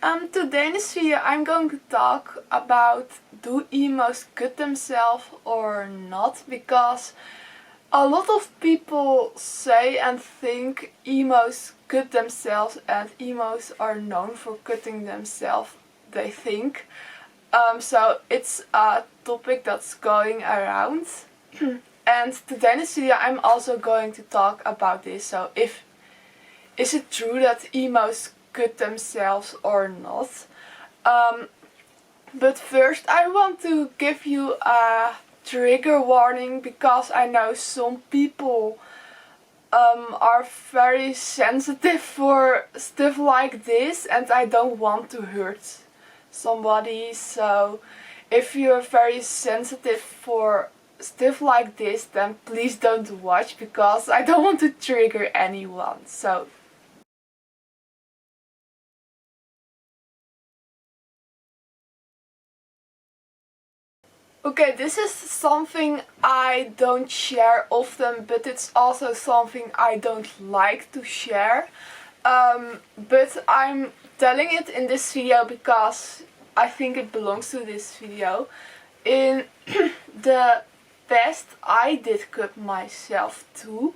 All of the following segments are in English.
Today in this video I'm going to talk about do emos cut themselves or not, because a lot of people say and think emos cut themselves, and emos are known for cutting themselves, they think. So it's a topic that's going around. And today in this video I'm also going to talk about this. So is it true that emos cut themselves or not? But first I want to give you a trigger warning, because I know some people are very sensitive for stuff like this, and I don't want to hurt somebody. So if you're very sensitive for stuff like this, then please don't watch, because I don't want to trigger anyone. So okay, this is something I don't share often, but it's also something I don't like to share. But I'm telling it in this video because I think it belongs to this video. In the past I did cut myself too,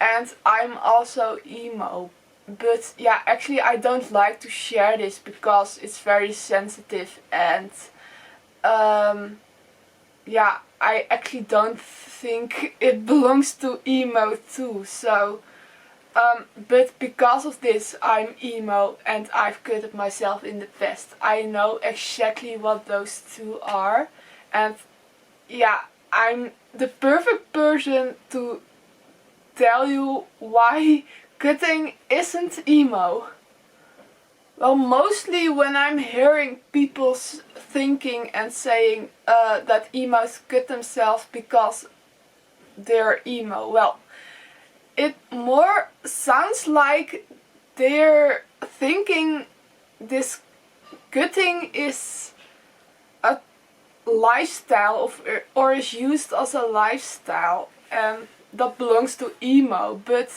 and I'm also emo. But yeah, actually I don't like to share this because it's very sensitive, and yeah, I actually don't think it belongs to emo too. So but because of this I'm emo and I've cut myself in the past. I know exactly what those two are, and yeah, I'm the perfect person to tell you why cutting isn't emo. Well, mostly when I'm hearing people thinking and saying that emos cut themselves because they're emo, well, it more sounds like they're thinking this cutting is a lifestyle or is used as a lifestyle, and that belongs to emo. But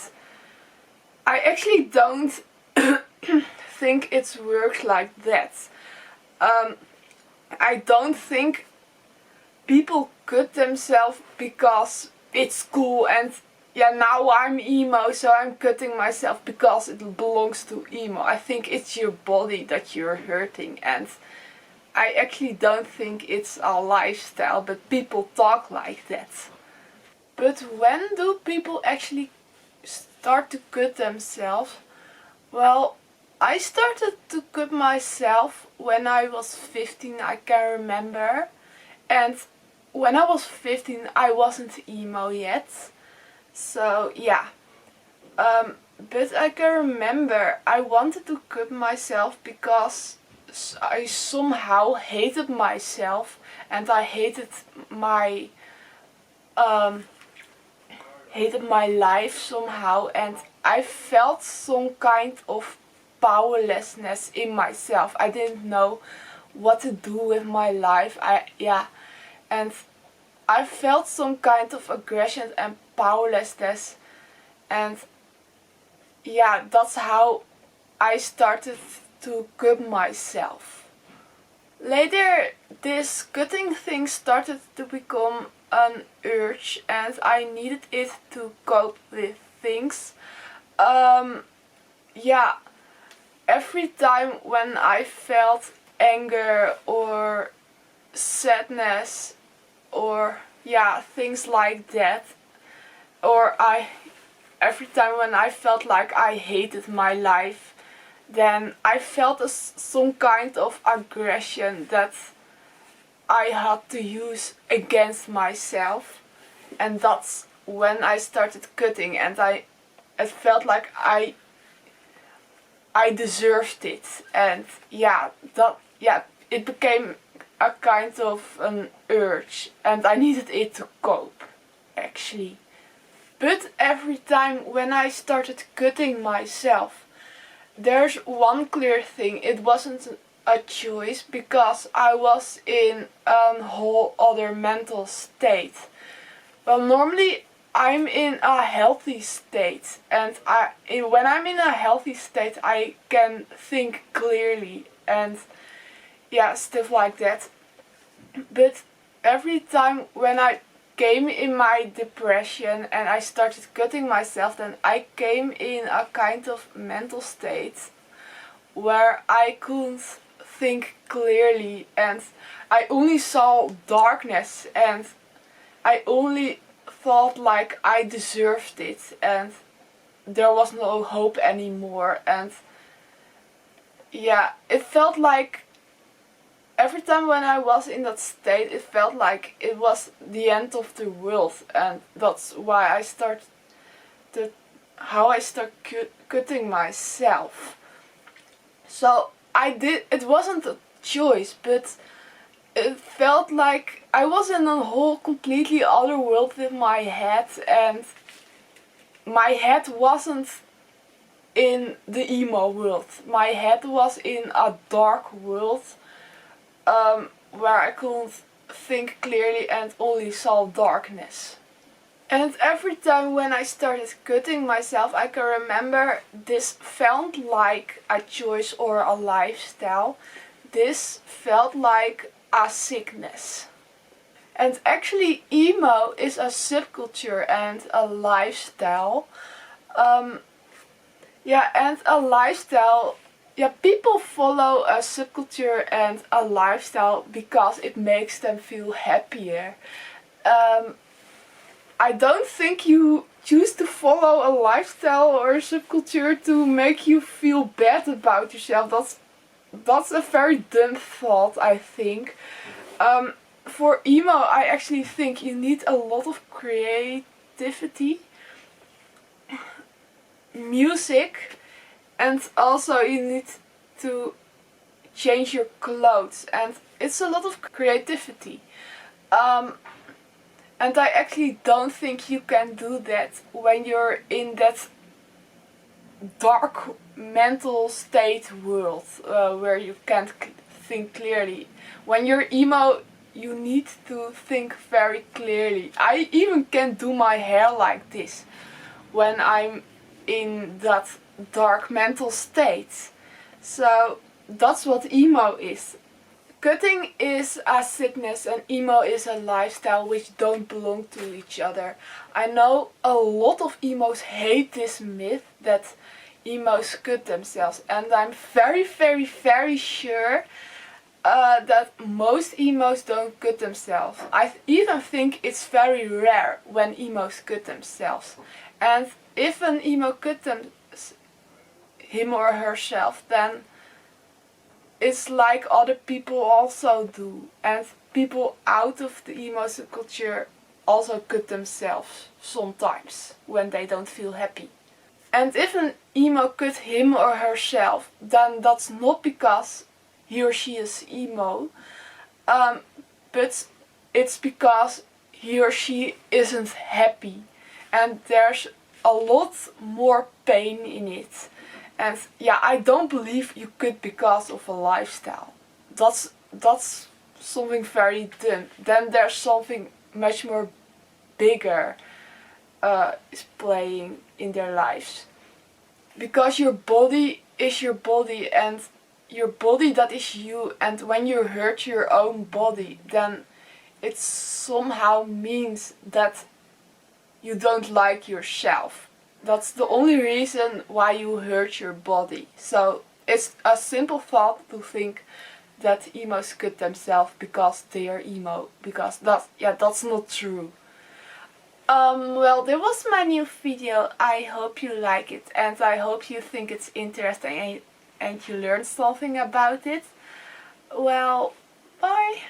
I actually don't think it works like that. I don't think people cut themselves because it's cool and yeah, now I'm emo, so I'm cutting myself because it belongs to emo. I think it's your body that you're hurting, and I actually don't think it's a lifestyle, but people talk like that. But when do people actually start to cut themselves? Well, I started to cut myself when I was 15, I can remember. And when I was 15 I wasn't emo yet. So yeah. But I can remember I wanted to cut myself because I somehow hated myself, and I hated my life somehow, and I felt some kind of powerlessness in myself. I didn't know what to do with my life. And I felt some kind of aggression and powerlessness, and yeah, that's how I started to cut myself. Later this cutting thing started to become an urge, and I needed it to cope with things. Yeah, every time when I felt anger or sadness or yeah, things like that, or every time when I felt like I hated my life, then I felt some kind of aggression that I had to use against myself, and that's when I started cutting, and it felt like I deserved it, and yeah, it became a kind of an urge, and I needed it to cope, actually. But every time when I started cutting myself, there's one clear thing: it wasn't a choice, because I was in a whole other mental state. Well, normally I'm in a healthy state, and when I'm in a healthy state I can think clearly. and yeah, stuff like that. But every time when I came in my depression and I started cutting myself, then I came in a kind of mental state where I couldn't think clearly, and I only saw darkness, and I only thought like I deserved it, and there was no hope anymore. And yeah, it felt like every time when I was in that state, it felt like it was the end of the world, and that's why I started how I started cutting myself. So it wasn't a choice, but it felt like I was in a whole completely other world with my head, and my head wasn't in the emo world. My head was in a dark world where I couldn't think clearly and only saw darkness. And every time when I started cutting myself, I can remember this felt like a choice or a lifestyle. This felt like a sickness. And actually emo is a subculture and a lifestyle. And a lifestyle, people follow a subculture and a lifestyle because it makes them feel happier. I don't think you choose to follow a lifestyle or a subculture to make you feel bad about yourself. That's a very dumb thought, I think. For emo, I actually think you need a lot of creativity, music, and also you need to change your clothes, and it's a lot of creativity. And I actually don't think you can do that when you're in that dark mental state world where you can't think clearly. When you're emo, you need to think very clearly. I even can't do my hair like this when I'm in that dark mental state. So that's what emo is. Cutting is a sickness and emo is a lifestyle which don't belong to each other. I know a lot of emos hate this myth that emos cut themselves, and I'm very, very, very sure that most emos don't cut themselves. I even think it's very rare when emos cut themselves. And if an emo cut him or herself, then it's like other people also do, and people out of the emo subculture also cut themselves sometimes when they don't feel happy. And if an emo cut him or herself, then that's not because he or she is emo, but it's because he or she isn't happy, and there's a lot more pain in it. And I don't believe you cut because of a lifestyle. That's something very dumb. Then there's something much more bigger is playing in their lives. Because your body is your body, and your body, that is you, and when you hurt your own body, then it somehow means that you don't like yourself. That's the only reason why you hurt your body. So it's a simple thought to think that emos cut themselves because they are emo, because that's not true. Well, that was my new video. I hope you like it, and I hope you think it's interesting and you learned something about it. Well, bye!